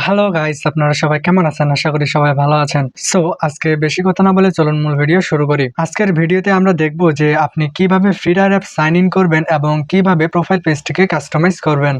Hello guys, আপনারা সবাই কেমন আছেন? আশা করি সবাই ভালো আছেন। আজকে বেশি কথা না বলে চলুন মূল ভিডিও শুরু করি। আজকের ভিডিওতে আমরা দেখব যে আপনি কিভাবে ফ্রিডার অ্যাপ সাইন ইন করবেন এবং কিভাবে প্রোফাইল পেজটিকে কাস্টমাইজ করবেন।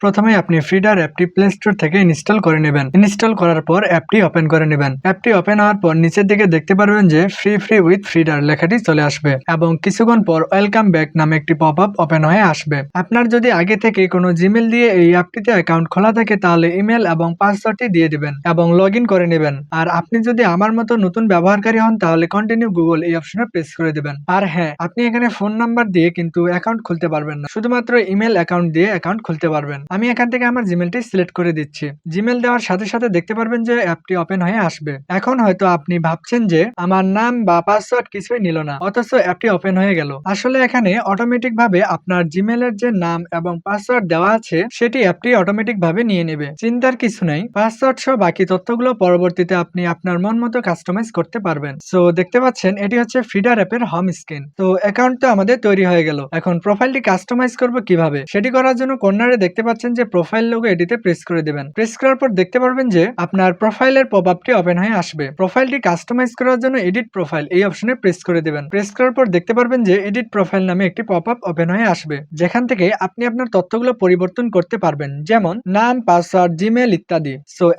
প্রথমে আপনি ফ্রিডার অ্যাপটি প্লে স্টোর থেকে ইনস্টল করে নেবেন। ইনস্টল করার পর অ্যাপটি ওপেন করে নেবেন। অ্যাপটি ওপেন হওয়ার পর নিচের দিকে দেখতে পারবেন যে ফ্রি উইথ ফ্রিডার লেখাটি চলে আসবে এবং কিছুক্ষণ পর ওয়েলকাম ব্যাক নামে একটি পপআপ ওপেন হয়ে আসবে। আপনার যদি আগে থেকে কোনো জিমেল দিয়ে এই অ্যাপটিতে অ্যাকাউন্ট খোলা থাকে তাহলে ইমেল এবং পাসওয়ার্ডটি দিয়ে দিবেন এবং লগ ইন করে নেবেন। আর আপনি যদি আমার মতো নতুন ব্যবহারকারী হন তাহলে কন্টিনিউ গুগল এই অপশনে প্রেস করে দিবেন। আর হ্যাঁ, আপনি এখানে ফোন নাম্বার দিয়ে কিন্তু অ্যাকাউন্ট খুলতে পারবেন না, শুধুমাত্র ইমেল অ্যাকাউন্ট দিয়ে অ্যাকাউন্ট খুলতে পারবেন। আমি এখান থেকে আমার জিমেলটি সিলেক্ট করে দিচ্ছি। জিমেল দেওয়ার সাথে সাথে দেখতে পারবেন যে অ্যাপটি ওপেন হয়ে আসবে। এখন হয়তো আপনি ভাবছেন যে আমার নাম বা পাসওয়ার্ড কিছুই নিল না, অথচ অ্যাপটি ওপেন হয়ে গেল। আসলে এখানে অটোমেটিক ভাবে আপনার জিমেলের যে নাম এবং পাসওয়ার্ড দেওয়া আছে সেটি অ্যাপটি অটোমেটিক ভাবে নিয়ে নেবে। চিন্তার কিছু নাই, পাসওয়ার্ড সহ বাকি তথ্যগুলো পরবর্তীতে আপনি আপনার মন মতো কাস্টমাইজ করতে পারবেন। দেখতে পাচ্ছেন এটি হচ্ছে ফ্রিডার অ্যাপের হোম স্ক্রিন। অ্যাকাউন্ট তো আমাদের তৈরি হয়ে গেল। এখন প্রোফাইলটি কাস্টমাইজ করব কিভাবে সেটি করার জন্য কর্নারে দেখতে পাচ্ছেন যে প্রোফাইল লোগো, এটিতে প্রেস করে দিবেন। প্রেস করার পর দেখতে পারবেন যে আপনার প্রোফাইলের পপআপটি ওপেন হয়ে আসবে। প্রোফাইলটি কাস্টমাইজ করার জন্য এডিট প্রোফাইল এই অপশনে প্রেস করে দিবেন। প্রেস করার পর দেখতে পারবেন যে এডিট প্রোফাইল নামে একটি পপআপ ওপেন হয়ে আসবে, যেখান থেকে আপনি আপনার তথ্যগুলো পরিবর্তন করতে পারবেন, যেমন নাম, পাসওয়ার্ড, জিমেল ইত্যাদি।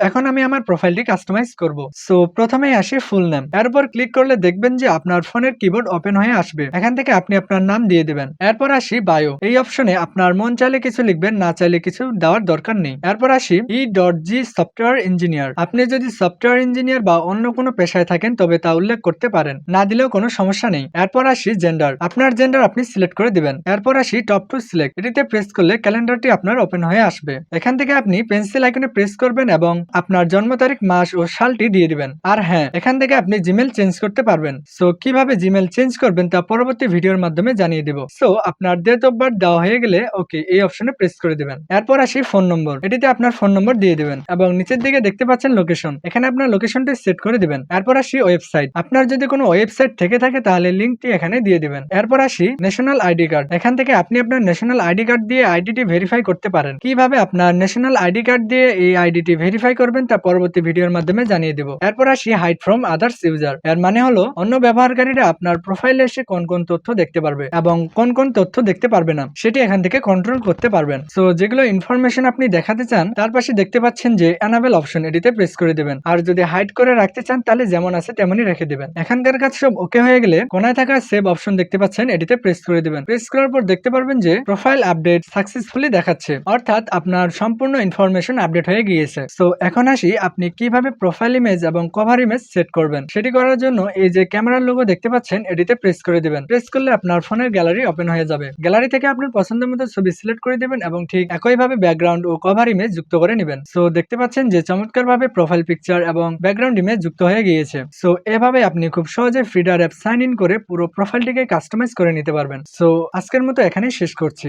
এখন আমি আমার প্রোফাইলটি কাস্টমাইজ করব। প্রথমে আসি ফুল নেম। এরপর ক্লিক করলে দেখবেন যে আপনার ফোনের কিবোর্ড ওপেন হয়ে আসবে। এখান থেকে আপনি আপনার নাম দিয়ে দিবেন। এরপর আসি বায়ো। এই অপশনে আপনার মন চাইলে কিছু লিখবেন, না চাইলে কিছু দেওয়ার দরকার নেই। এরপর আসি ই.জি সফটওয়্যার ইঞ্জিনিয়ার। আপনি যদি সফটওয়্যার ইঞ্জিনিয়ার বা অন্য কোনো পেশায় থাকেন তবে তা উল্লেখ করতে পারেন, না দিলেও কোনো সমস্যা নেই। এরপর আসি জেন্ডার। আপনার জেন্ডার আপনি সিলেক্ট করে দিবেন। এরপর আসি টপ টু সিলেক্ট। এটিতে প্রেস করলে ক্যালেন্ডারটি আপনার ওপেন হয়ে আসবে। এখান থেকে আপনি পেন্সিল আইকনে প্রেস করবেন এবং আপনার জন্ম তারিখ, মাস ও সালটি দিয়ে দিবেন। আর হ্যাঁ, এখান থেকে আপনি জিমেল চেঞ্জ করতে পারবেন। কিভাবে জিমেল চেঞ্জ করবেন তা পরবর্তী ভিডিওর মাধ্যমে জানিয়ে দিব। আপনার ডেট অফ বার্থ দেওয়া হয়ে গেলে ওকে এই অপশনে প্রেস করে দিবেন। এরপর আসি ফোন নম্বর। এটিতে আপনার ফোন নম্বর দিয়ে দিবেন এবং নিচের দিকে দেখতে পাচ্ছেন লোকেশন, এখানে আপনার লোকেশনটি সেট করে দিবেন। এরপর আসি ওয়েবসাইট। আপনার যদি কোনো ওয়েবসাইট থেকে থাকে তাহলে লিঙ্কটি এখানে দিয়ে দিবেন। এরপর আসি ন্যাশনাল আইডি কার্ড। এখান থেকে আপনি আপনার ন্যাশনাল আইডি কার্ড দিয়ে আইডিটি ভেরিফাই করতে পারেন। কিভাবে আপনার ন্যাশনাল আইডি কার্ড দিয়ে এই আইডিটি ভেরিফাই করবেন তা পরবর্তী ভিডিওর মাধ্যমে জানিয়ে দেব। এরপর আসি হাইড ফ্রম আদার্স ইউজার। এর মানে হলো অন্য ব্যবহারকারীরা আপনার প্রোফাইলে এসে কোন কোন তথ্য দেখতে পারবে এবং কোন কোন তথ্য দেখতে পারবে না সেটি এখান থেকে কন্ট্রোল করতে পারবেন। যেগুলো ইনফরমেশন আপনি দেখাতে চান তার পাশে দেখতে পাচ্ছেন যে এনাবেল অপশন, এটিতে প্রেস করে দেবেন। আর যদি হাইড করে রাখতে চান তাহলে যেমন আছে তেমনই রেখে দেবেন। এখানকার কাজ সব ওকে হয়ে গেলে কোনায় থাকা সেভ অপশন দেখতে পাচ্ছেন, এটিতে প্রেস করে দেবেন। প্রেস করার পর দেখতে পারবেন যে প্রোফাইল আপডেট সাকসেসফুলি দেখাচ্ছে, অর্থাৎ আপনার সম্পূর্ণ ইনফরমেশন আপডেট হয়ে গিয়েছে। এখন আসি আপনি কিভাবে প্রোফাইল ইমেজ এবং কভার ইমেজ সেট করবেন। সেটি করার জন্য এই যে ক্যামেরার লোগো দেখতে পাচ্ছেন, এটিতে প্রেস করে দিবেন। প্রেস করলে আপনার ফোনের গ্যালারি ওপেন হয়ে যাবে। গ্যালারি থেকে আপনার পছন্দের মতো ছবি সিলেক্ট করে দিবেন এবং ঠিক একইভাবে ব্যাকগ্রাউন্ড ও কভার ইমেজ যুক্ত করে নেবেন। দেখতে পাচ্ছেন যে চমৎকারভাবে প্রোফাইল পিকচার এবং ব্যাকগ্রাউন্ড ইমেজ যুক্ত হয়ে গিয়েছে। এভাবে আপনি খুব সহজে ফ্রিডার অ্যাপ সাইন ইন করে পুরো প্রোফাইলটিকে কাস্টমাইজ করে নিতে পারবেন। আজকের মতো এখানেই শেষ করছি।